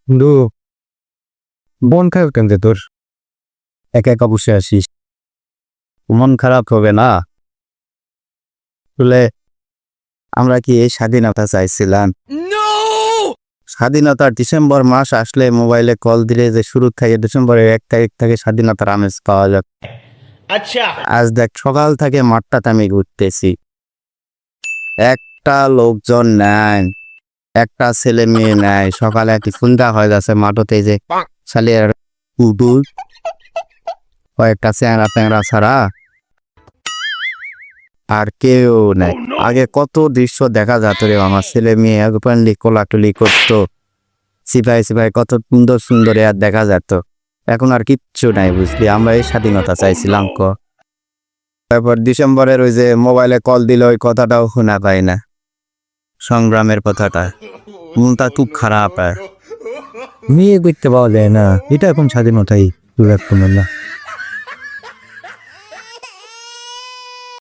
বন্ধু, মন খারাপ কেন রে তোর? একা একা বসে আসিস, মন খারাপ হবে না? আসলে আমরা কি এই স্বাধীনতা চাইছিলাম? স্বাধীনতার ডিসেম্বর মাস আসলে মোবাইলে কল দিলে যে শুরু থেকে ডিসেম্বরের 1 তারিখ থেকে স্বাধীনতার আমেজ পাওয়া যায়। अच्छा আজ দেখ সকাল থেকে মাঠটাতে আমি ঘুরতেছি, একটা লোকজন নাই, একটা ছেলে মেয়ে নাই। সকালে একটি সন্ধ্যা হয়ে যাচ্ছে মাঠতে, যে শালিয়ার উডু কয়েকটা চ্যাংরা প্যাংরা ছাড়া আর কেউ নাই। আগে কত দৃশ্য দেখা যেত রে, আমার ছেলে মেয়ে ওপেনলি কোলাকুলি করতো, সিপাই সিপাই কত সুন্দর সুন্দর আর দেখা যেত। এখন আর কিচ্ছু নাই, বুঝলি? আমরা এই স্বাধীনতা চাইছিলাম তারপর ডিসেম্বরের ওই যে মোবাইলে কল দিলে ওই কথাটাও শোনা পাই না, সংগ্রামের কথাটা। মনটা খুব খারাপ। মেয়ে দেখতে পাওয়া যায় না, এটা এখন স্বাধীনতাই খুব একটা না।